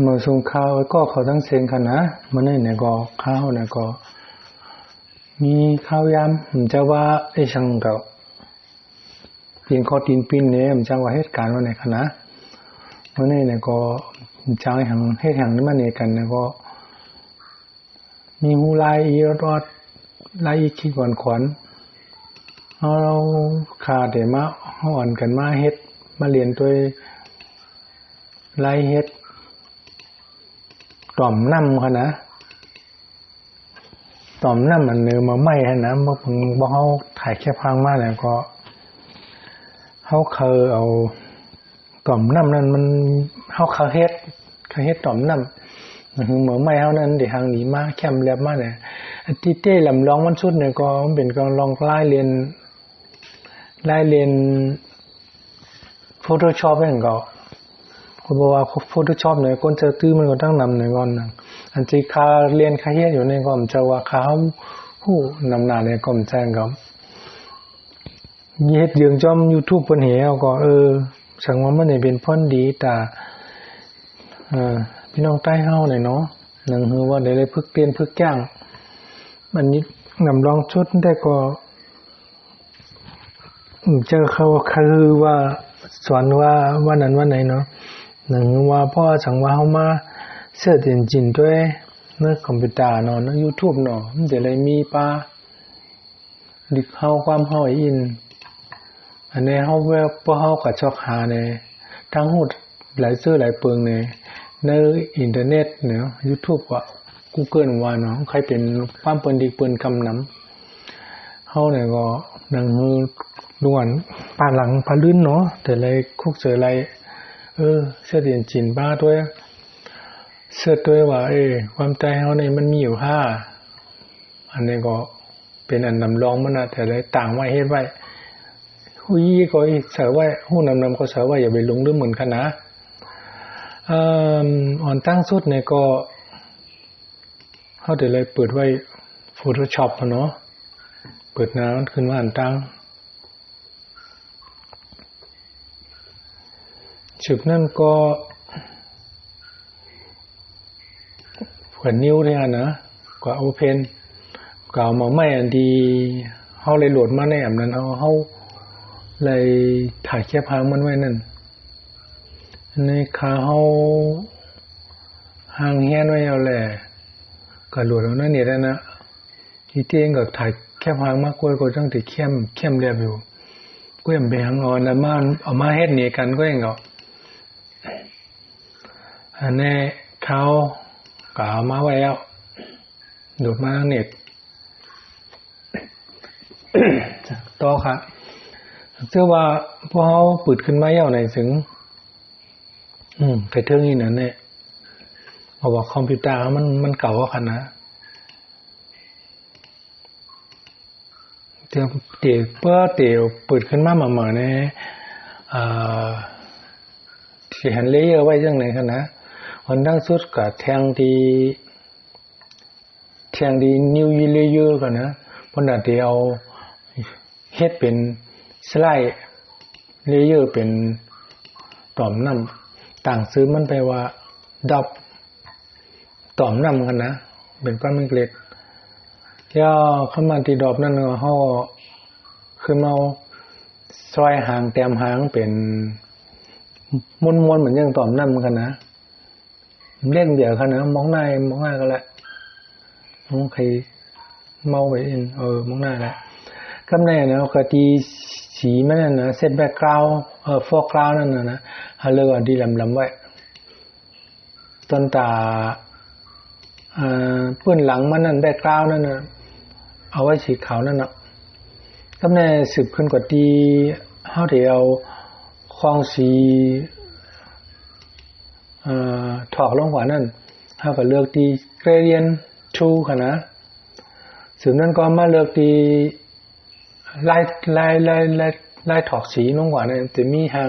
เมื่อส่งข้าวก็เขาตั้งเสียงกันนะมันนี่เนี่ยก็ข้าวเนี่ยก็มีข้าวยำมันจะว่าไอ้ช่างก็ปีนคอตีนปีนเนี่ยมันจะว่าเหตุการณ์ว่าไหนกันนะมันนี่เนี่ยก็จะให้หังเหตุหังนี่มันเนี่ยกันเนี่ยก็มีหูลายอีรอดลายอีขี้ก่อนขวัญเราขาดเดี๋ยวมาอ่อนกันมาเฮ็ดมาเรียนตัวลายเฮ็ดต่อมน้ำค่ะนะต่อมน้ำมันเนื้อมาไหม้ค่ะนะบ่เขาถ่ายแค่พังมากแล้วก็เขาเคยเอาต่อมน้ำนั้นมันเขาเคยเฮ็ดต่อมน้ำมันเหมือนไหม้เขานั้นเดี๋ยวทางหนีมาแคมเรียบมากเลยที่เต้ลำลองมันสุดเนี่ยก็เป็นการลองไล่เรียนPhotoshop เองก็เขาบอกว่า Photoshop เนี่ยคนจะตื้อมันก็ต้องนำในก่อนนะอันที่ค่าเรียนค่าเฮ็ดอยู่ในก็มันจะว่าค่าผู้นำหน้าในก็มันแจ้งก็เฮ็ดยืงจอม YouTube เพิ่นเหี่ยวก็สังว่ามันนี่เป็นพ้นดีแต่พี่น้องใต้เฮาเนี่ยเนาะนึงคือว่าได้เลยพึกเปลี่ยนพึกจ้างมันนี้นำลองชุดได้ก็เจอเขาคือว่าสอนว่าวันนั้นวันไหนเนาะหนึ่งว่าพ่อสั่งว่าเขามาเสิร์ชจริงๆด้วยในคอมพิวเตอร์เนาะใน YouTube เนาะมันจะเลยมีป้าดิเฮาความเฮาอินอันนี้เฮาเว็บพวกเฮาก็ชอบหาในทั้งหูหลายชื่อหลายเปิงในอินเทอร์เน็ตเนาะ YouTube ว่า Google ว่าเนาะใครเป็นความเปิ้นดีเปิ้นคำนำเฮาเนี่ยก็ดังด่วนป่าหลังพาลื่นเนาะแต่ไรคุกเจอไรเสื้อเดียนจินบ้าด้วยเสื้อตัวว่าความใจเฮานี่มันมีอยู่5อันนี้ก็เป็นอันนำรองมันนะแต่ไรต่างไว้เฮ็ดไว้หู้ยี่ก็เสือไว้หู้นำก็เสือไว้อย่าไปลงลืมเหมือนกันนะอ่อนตั้งสุดเนี่ยก็เฮาแต่ไรเปิดไว้ Photoshop เนาะเปิดหน้ามันขึ้นว่าอันตั้งฉุบนั่นก็ขวัญนิ้วเนี่ยนะก็โอเพนก็เอามาไม่อันดีเฮาเลยโหลดมาในแอปนั้นเฮาเลยถ่ายแค่พังมันไว้นั่นในขาเฮาห่างแฮนไว้เอาแหละก็โหลดเอานั่นนี่ได้นะที่เตียงก็ถ่ายแค่พังมากกว่าก็จังสิเข้มเรียบอยู่ก็ยังไปหางอนแล้วมาเอามาเฮ็ดนี่กันก็ยังก็อันนี้เขาก็เอามาไว้แล้วดูดมาทางเน็ตต่อค่ะเชื่อว่าพอเขาเปิดขึ้นมาเย่าไหนถึงไปเท่านี้นั่นเนี่ยเพราะว่าคอมพิวเตอร์มันเก่าขนาดเดี๋ยวเปิดขึ้นมาเหมือนเนี่ยที่เห็นเลเยอร์ไว้จังไหนคะนะวันดังสุดกับแทงดีนิวเลเยอร์กันนะเพราะนั่นที่เอาเฮ็ดเป็นสไลด์เลเยอร์เป็นต่อมน้ำต่างซื้อมันไปว่าดับต่อมน้ำกันนะเป็นก้อนเล็กแล้วเข้ามาที่ดอกนั่นก็เขาคือเอาซอยหางแต้มหางเป็นมวนเหมือนอย่างต่อมน้ำกันนะเล่นเดี๋ยวกันนะมองหน้าก็แล้วมองใครเมาไปเองมองหน้าแล้วก็แน่นะก็ตีสีมันนั่นนะเซตแบ็คกราวด์ฟอร์กราวด์นั่นนะฮัลโหลอันที่ลำไว้ต้นตาพื้นหลังมันนั่นแบ็คกราวด์นั่นนะเอาไว้สีขาวนั่นนะก็แน่สืบขึ้นกว่าตีเฮาที่เอาความสีถอกลงกว่านั้นเฮาก็เลือกที่ gradient 2ค่ะนะสืบนั้นก็มาเลือกที่ไล่ถอกสีลงกว่านั้นจะมีทาง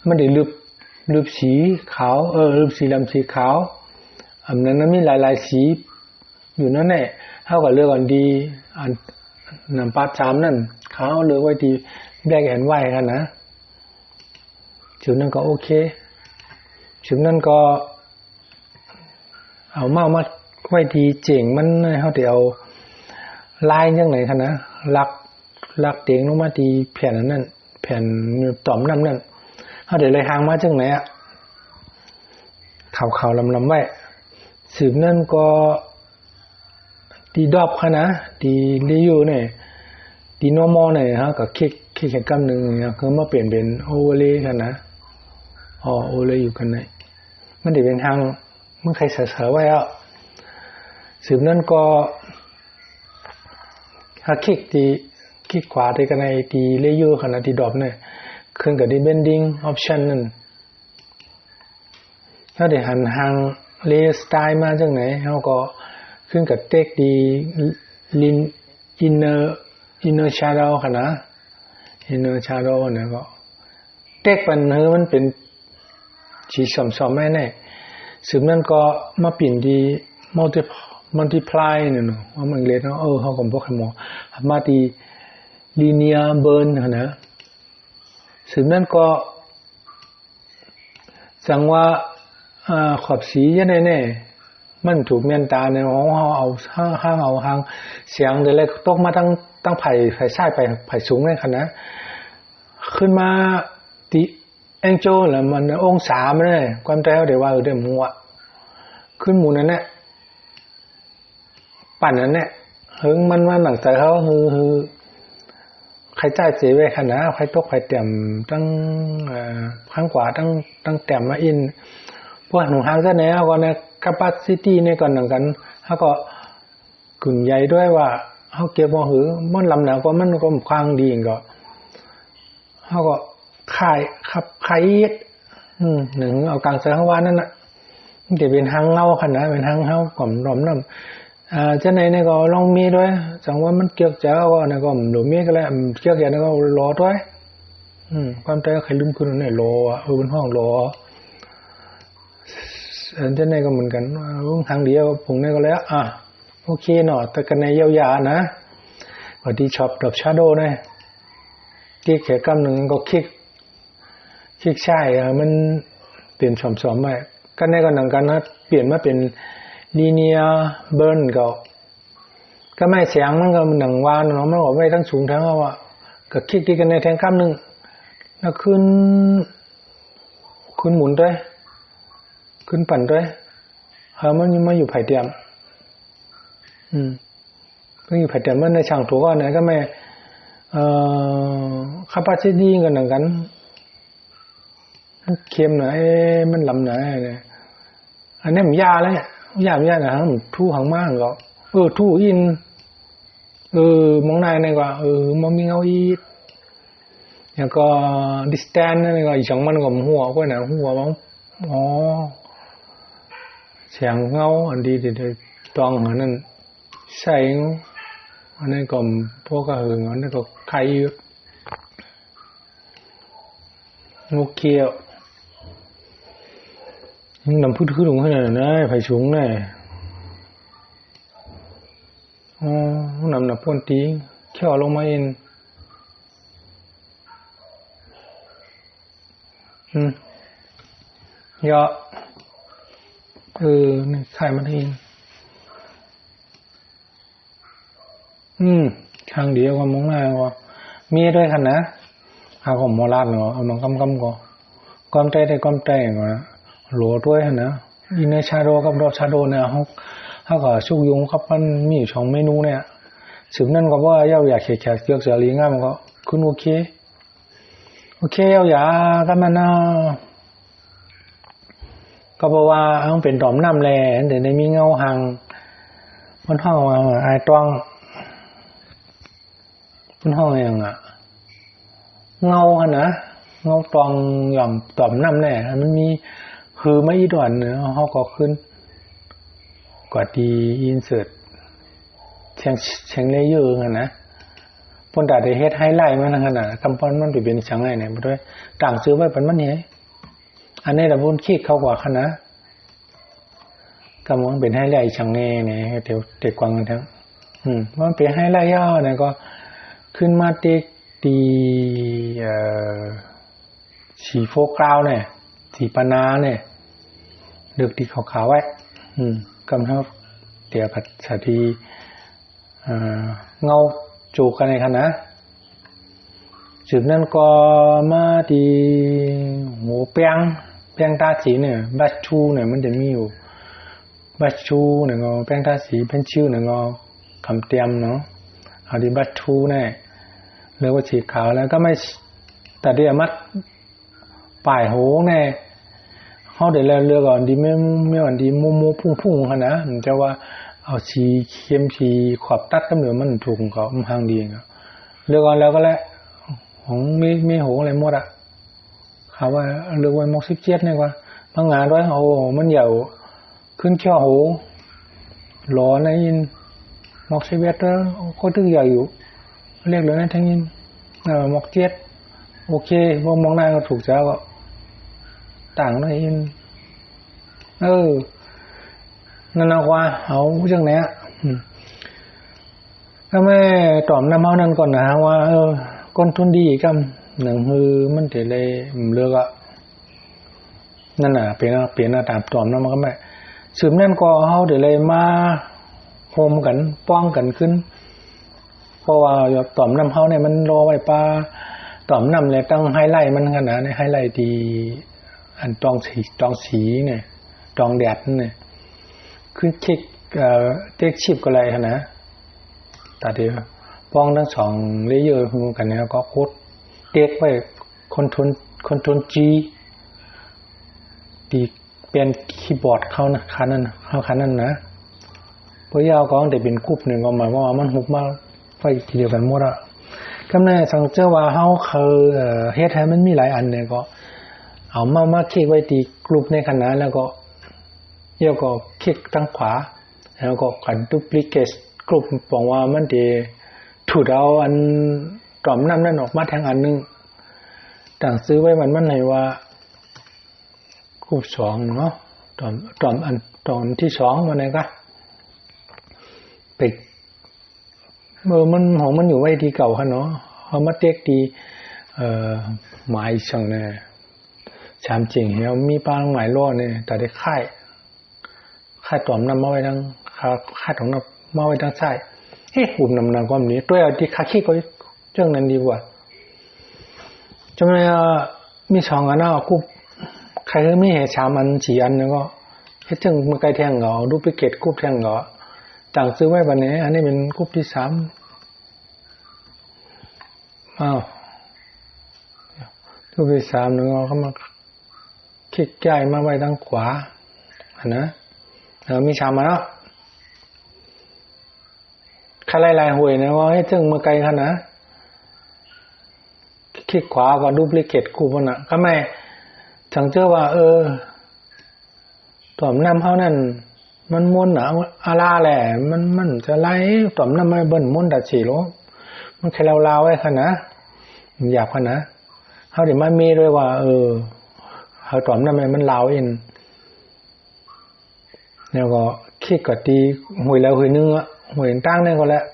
มันได้ลึบสีขาวลึบสีดำสีขาวอันนั้นมีหลายสีอยู่นั่นแหละเฮาก็เลือกอันดีอันนำปาด3นั่นเขาเลือกไว้ที่ black and white ค่ะนะจุดนั้นก็โอเค ซึ่งนั่นก็เอามาไว้ที่เจ๋งมันเฮาสิเอาลายจังไหนคั่นนะลักเต็งลงมาที่แผ่นนั้นแผ่นต่อมน้ำนั่นเฮาได้เลยหางมาจังไหนอ่ะขาวๆลำๆไว้สืบนั่นก็ที่ดอบคั่นนะที่เลยูเนี่ยที่ normal เนี่ยฮะก็คลิกกำนึงเนี่ยคือมาเปลี่ยนเป็น overlay คั่นนะoverlay อยู่คั่นน่ะมันได้เป็นทางมันใครเสือไว้อ่ะสืบนั่นก็ถ้าคลิกขวาที่กันในที่เลเยอร์คั่นนะที่ดอบเนี่ยขึ้นกับที่ bending option นั่นถ้าได้หันทาง layer style มาจังไหนเฮาก็ขึ้นกับ take ดี inner shadow คั่นนะ inner shadow เนี่ยก็ take มันเป็นสีส้มๆแน่ๆซึ่งนั่นก็มาเปลี่ยนที่ multiply เนี่ยเนาะว่ามันเล็กเนาะเฮาก็บ่ค่อยมองมาที่ linear burn คั่นนะซึ่งนั่นก็สังว่าขอบสีจังได๋แน่มันถูกแม่นตาเนี่ยเฮาเอาหางเสียงได้เลยตกมาตั้งไผซ้ายไผสูงเลยคั่นนะขึ้นมาที่ angle แล้วมันองศามันเลยความใจเฮาได้ว่าได้หมู่อ่ะขึ้นหมู่นั้นแหละปั่นนั้นแหละหึงมันหนังใจเขาฮือใครจ่ายเสียไว้คั่นนะใครตกใครเต็มตั้งข้างขวาตั้งแต้มมาอินพวกหนูหางซะแนวก็เนี่ย capacity เนี่ยก่อนนังกันเฮาก็กึ่งใหญ่ด้วยว่าเฮาเก็บบ่หือมันลำหนาก็มันก็ควางดีก็เฮาก็ขายหนึ่งเอากลางเสือข้างว่านั่นน่ะมันจะเป็นหางเงาคั่นนะเป็นหางเฮาก่อมร่อมน้ำจังไหนเนี่ยก็ลองมีด้วยจังว่ามันเกี่ยวจะว่าเนี่ยก็หนูมีก็แล้วเกี่ยวอย่างนั้นก็รอด้วยความใจใครลืมคุณเนี่ยรอบนห้องรอจังไหนก็เหมือนกันทางเดียวผมเนี่ยก็แล้วโอเคเนาะแต่กันในยาวๆนะพอดีชอบดอกชาโดว์เนี่ยที่แค่กำนึงก็คลิกใช่มันเปลี่ยนสมๆไปกันในก็หนังกันนะเปลี่ยนมาเป็นlinear burn ก็ไม่เสียงมันก็หนังวานเนาะมันก็ไม่ทั้งสูงทั้งว่าก็คลิกที่กันในแทงกำนึงแล้วขึ้นหมุนด้วยขึ้นปั่นด้วยมันมาอยู่ไผ่เตรียมก็อยู่ไผ่เตรียมมันในช่างถูกก็ไหนก็ไม่capacity กันหนังกันเค็มหน่อยมันลำหน่อยเนี่ยอันนี้มันยาแล้วเนี่ยยานะฮะทู่หางมากก็ทู่อินมองนายนี่ก็มองมีเงาอีกแล้วก็ distance นี่ก็อีสองมันก็หัวก็น่ะหัวมองเสียงเงาอันดีตองอันนั้นใส่อันนั้นก็พวกก็อันนั้นก็ไข่งูเขียวนำพูดขึ้นลงขนาดนั้นนะไผ่สูงแน่นำพ่นตีเขี่ยวลงมาเองเยอะนี่ไข่มันเองทางเดียวก็มองหน้าก็มีด้วยกันนะเอาของโมลาดเนาะเอามันกำก็ความใจได้ความใจก็หลัวด้วยนะอินเนอร์ชาโดกับดอกชาโดเนี่ยเขาก็ชุกยุงครับมันมีอยู่2เมนูเนี่ยสืบนั่นก็ว่าเย้าอยากแขกเกี่ยวเสือลิงมันก็คุณโอเคเย้าอยากก็มันก็เพราะว่ามันเป็นต่อมน้ำแร่แต่ในมีเงาหางมันห้องไอ้ตวงมันห้องอย่างเงานะเงาตวงหย่อมต่อมน้ำแร่มันมีคือไม่อีด่วนเนาะเขาก็ขึ้นกว่าดีอินเสิร์ตเชียงเลเยอร์นะปนดาได้เฮ็ดไฮไลท์มันขนาดคำพอนมันเป็นช่างไงเนี่ยบ่ด้วยต่างซื้อไว้เป็นมันนี่อันนี้ละบุญคิดเข้ากว่าคณะกำลังเป็นไฮไลท์ช่างแน่เนี่ยเดี๋ยวเด็กกวางกันทั้งมันเป็นไฮไลท์ย่อเนี่ยก็ขึ้นมาติดีสีโฟกราวเนี่ยสีปนาเนี่ย เลือกที่ขาวๆไว้กำเฮาเดี๋ยวผัดสาทีเงาจูกันในคันนะสืบนั่นก็มาที่หัวแป้งตาสีเนี่ยบัชชูเนี่ยมันจะมีอยู่บัชชูเนี่ยงอแป้งตาสีเป็นชื่อเนี่ยงอคำเตรียมเนาะเอาที่บัชชูเนี่ยเรียกว่าสีขาวแล้วก็ไม่แต่เดี๋ยวมัดป่ายโหเนี่ยเขาเดี๋ยวเลือกก่อนดีไม่วันดีมูพุ่งขนาดมันจะว่าเอาสีเข้มสีขอบตัดก็เหนือมันถูกเขามันห่างดีเนาะเลือกก่อนแล้วก็แล้วของมีโหอะไรหมดอ่ะเขาว่าเลือกไว้มอกซิเจ็ดเนี่ยว่าบางงานด้วยโอ้มันเหย่าขึ้นเขี้ยวโหหล่อในยินมอกซิเจ็ดแล้วก็ตื้อใหญ่อยู่เรียกเลยนะทั้งยินมอกเจ็ดโอเคพอมองหน้าก็ถูกแล้วก็ต่างนะยินนั่นเอาว่าเอาเรื่องไหนอ่ะก็ไม่ตอบน้ำเมานั่นก่อนนะว่าก้นทุนดีกับหนังฮือมันเดี๋ยวเลยเลือกอ่ะนั่นน่ะเปลี่ยนตามตอบน้ำมันก็ไม่สืบนั่นก็เขาเดี๋ยวเลยมาโฮมกันป้องกันขึ้นเพราะว่าตอบน้ำเขาเนี่ยมันรอไว้ปลาตอบน้ำเลยต้องไฮไลท์มันขนาดในไฮไลท์ดีอันตองสีเนี่ยตองแดดเนี่ยขึ้นคิกเต็กชิปก็เลยนะแต่เดี๋ยวป้องทั้งสองเลเยอร์คู่กันเนี่ยก็โคตรเต็กไว้คอนโทรลจีดีเป็นคีย์บอร์ดเขานะคันนั้นนะเพราะยาวก็แต่เป็นกรุ๊ปหนึ่งก็หมายว่ามันหุบมาไฟทีเดียวกันหมดอ่ะก็ในสังเกตว่าเขาเคยเฮ็ดให้มันมีหลายอันเนี่ยก็เอามาคลิกไว้ที่กรุ๊ปในคณะแล้วก็เดี๋ยวก็คลิกทางขวาแล้วก็กันดูพลิเคทกรุ๊ปบอกว่ามันจะถูกเอาอันตอมน้ำนั่นออกมาทางอันนึงต่างซื้อไว้มันไหนว่ากรุ๊ปสองเนาะตอมอันตอนที่สองวันไหนก็ไปมันของมันอยู่ไว้ที่เก่าค่ะเนาะเอามาเต็กดีหมายสั่งเนี่ยชามจริงเฮียมีปลาหมายล่อเนี่ยแต่ได้ค่ายตอมน้ำมาไว้ทั้งค่ายของน้ำมาไว้ทั้งใช่หุ่มน้ำก้อนนี้ตัวที่คาขี้ก็เรื่องนั้นดีกว่าจังเลยมีสองอันนะกูใครก็ไม่เห็นชามอันสี่อันเนี่ยก็เฮ็ดจังมาไกลแทงเหรอดูไปเกตกูแทงเหรอต่างซื้อไว้วันนี้อันนี้เป็นกรุ๊ปที่สามกรุ๊ปที่สามนึงเขามาคลิกย้ายมาไว้ทางขวานะมีชามมาแล้วใครไล่หวยนะว่าให้ถึงมาไกลขนาดคลิกขวาก็ดูพลิเคทกรุ๊ปน่ะก็ไม่สังเกตว่าตอมน้ำเขานั่นมันม้วนหนาอาลาแหละมันจะไล่ตอมน้ำไม่เบิ่นม้วนดัดฉี่ลงมันแค่ลาวๆไว้ขนาดอยากขนาดเขาเดี๋ยวมันมีด้วยว่าเขาตอมน้ำมันลาวเองแล้วก็คลิกกดตีหวยแล้วหวยนึงอ่ะหวยตั้งนั่นก็แล้ว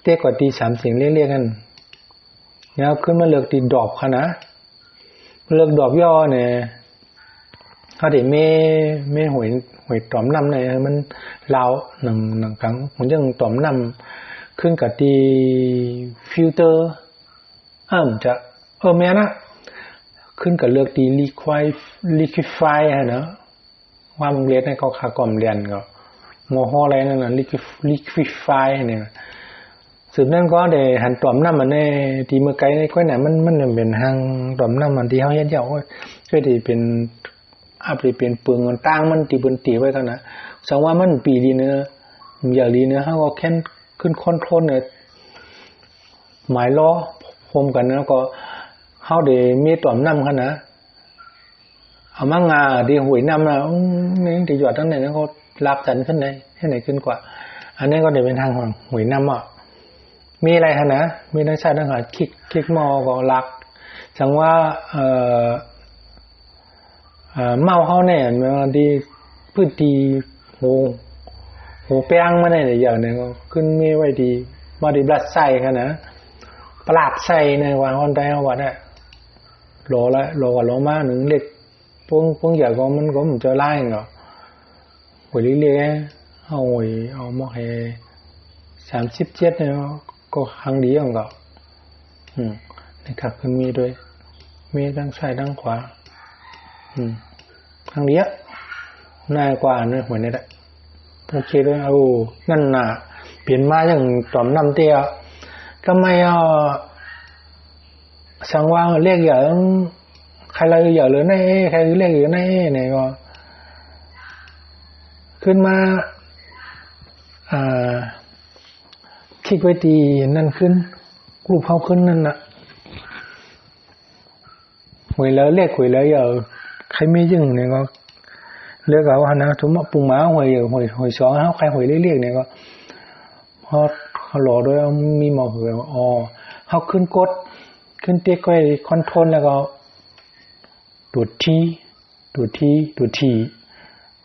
เต๊กกดตีสามเสียงเรียกกันแล้วขึ้นมาเลือกตีดอกขนาดเลือกดอกย่อเนี่ยเขาเดี๋ยวไม่หวยตอมน้ำเนี่ยมันลาวหนึ่งครั้งผมยังตอมน้ำขึ้นกับตีฟิลเตอร์จะแม่นะขึ้นกับเลือกตีliquify ฮะเนาะว่ามึงเรียนให้เขาขากล่อมเรียนก็งอฮออะไรนั่นน่ะ liquify เนี่ยสืบนั่นก็ได้หันตอมน้ำมันในที่เมื่อไกลในก้อยไหนมันเป็นทางตอมน้ำมันที่เขาเฮ็ดเยอะก็ได้เป็นอาจจะเป็นปืนเงินตั้งมันตีบนตีไว้เท่านั้นสังว่ามันปีดีเนื้ออย่างดีเนื้อเขาก็แค่ขึ้นคอนโทรลเนี่ยหมายล้อพรมกันนะก็เขาเดี๋ยวมีตอมน้ำกันนะเอามางาดีหวยน้ำนะนี่ที่หยอดทั้งไหนนั้นเขารับจันขึ้นไหนที่ไหนขึ้นกว่าอันนี้ก็เดี๋ยวเป็นทางของหวยน้ำอ่ะมีอะไรคะนะมีนักชาติทหารคลิกมอก็รักสังว่าเมาเขาเนี่ยมันดีพื้นที่หูแป้งมาเนี่ยอย่างนึงขึ้นมีไว้ดีมาดีบลัดใส่กันนะปราบใส่ในวางคนใดเอาวัดเนี่ยโลกับโลมาหนึ่งเล็ก Phương giờ con mình cũng cho like rồi. Hồi lý lẽ hồi một hè 37เนี่ยก็ครั้งเดียวก็นะครับคือมีด้วยมีทั้งซ้ายทั้งขวาครั้งเดียวง่ายกว่าเนี่ยหัวนี่แหละโอเคด้วยนั่นน่ะเปลี่ยนมาอย่างตอมน้ำเตี้ยก็ไม่สังวางเรียกอย่างใครเลยอย่างเลยนี่ใครเรียกอย่างนี่เนี่ยก็ขึ้นมาคลิกไว้ตีนั่นขึ้นรูปเขาขึ้นนั่นน่ะหวยแล้วเรียกหวยแล้วอย่างใครไม่ยึงเนี่ยก็เรียกเอานะทุกปุ่มม้าหวยสองเขาใครหวยเรียกเนี่ยก็เขาหล่อด้วยมีหมอหวยเขาขึ้นกดขึ้นเตี้ยก้อยคอนโทรลแล้วก็ตัวที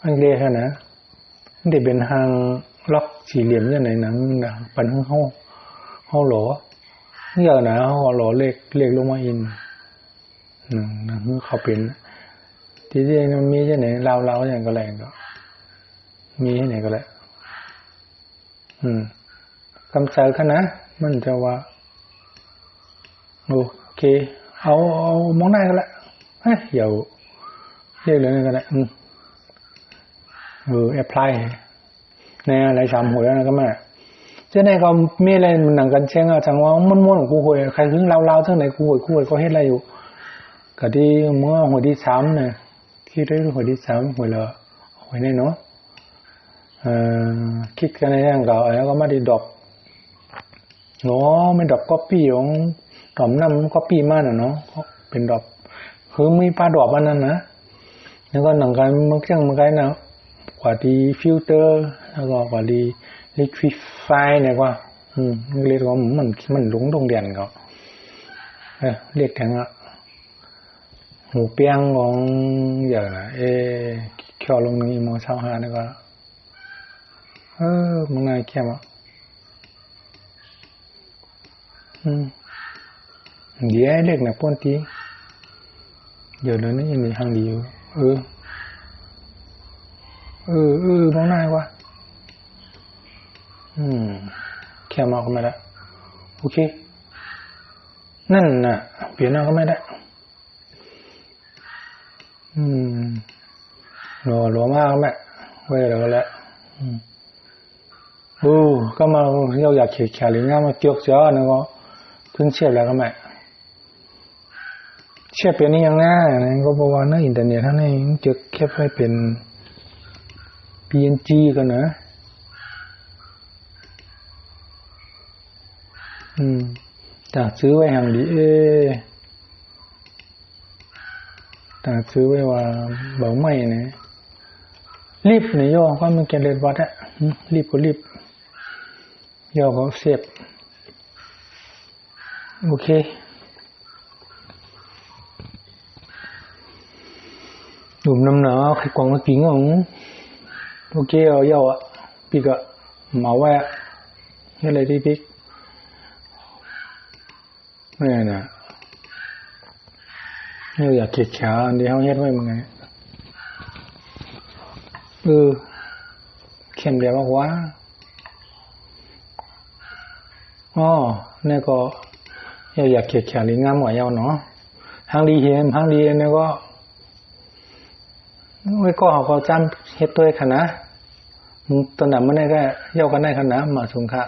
อันเรียกนะเดี๋ยวเป็นทางล็อกสี่เหลี่ยมอย่างไหนหนังปันเขาหล่อเยอะนะเขาหล่อเลขลงมาอินหนังเขาเป็นที่จริงมันมีที่ไหนเล่าอย่างก็แรงก็มีที่ไหนก็แหละกำเจอกันนะมันจะว่าโอเคเอามองหน้ากันละเดี๋ยวเรียกเลยกันละapply ในอะไรสามหัวแล้วนะก็แม่เจ้าไหนก็มีอะไรมันหนังกันเชียงจังว่าม้วนของกูหวยใครถึงเล่าทั้งไหนกูหวยก็เฮ็ดอะไรอยู่ก็ที่เมื่อหัวที่3เนี่ยที่ได้หัวที่3หัวละหัวนี่เนาะคิดกันในอย่างเก่าแล้วก็มาดีดอกเนาะไม่ดอกก๊อปปี้ของดอกน้ำก๊อปปี้มาน่ะเนาะเป็นดอกคือมีปลาดอกอันนั้นนะแล้วก็หนังกันมันจังมันกันนะกว่าดีฟิลเตอร์แล้วก็กว่าดีลิควิฟายเนี่ยว่าเรียกว่ามันหลงตรงเด่นก็เรียกกันอ่ะหมูเปียงของอย่างเขียวลงนึงอีโมเช้าหาเนี่ยก็มึงไงแค่มาเดี๋ยวเล็กนะป้นทีเดี๋ยวเลยนี่ยังมีทางดีอยู่มองหน้ากว่าแค่มาก็ไม่ได้โอเคนั่นน่ะเปลี่ยนหน้าก็ไม่ได้หลัวมากแม่เว้ยแล้วก็แล้วก็มาเราอยากเขียนแขนหรืองานมาเกี่ยวเสียนะก็ขึ้นเชื่อแล้วก็แม่เชื่อเป็นนี่ยังง่ายนะก็บอกว่าในอินเทอร์เน็ตท่านนี่จะแค่ให้เป็น PNG กันนะแต่ซื้อไว้ห่างดีแต่ซื้อไว้ว่าเบาไม่นะรีบเนี่ยย่อก็มันเกินเลนวัดอะรีบก็รีบย่อก็เสียบโอเคหนุ่มน้ำหนาใครกวางมากินอ่ะโอเคเอาย่ออ่ะปีกอะหมาไว้อะนี่อะไรที่ปีกไม่นะนี่อยากเขียดขาเดี๋ยวเขาเฮ็ดไว้มึงไงเข้มเดียวมากว่านี่ก็อยากเขียดขาหรืองามกว่ายาวเนาะทางดีเห็นทางดีนี่ก็ไว้ก็เขาก็จำเฮ็ดตัวขนาดตอนนั้นมันได้ยาวกันได้ขนาดมาสงค่ะ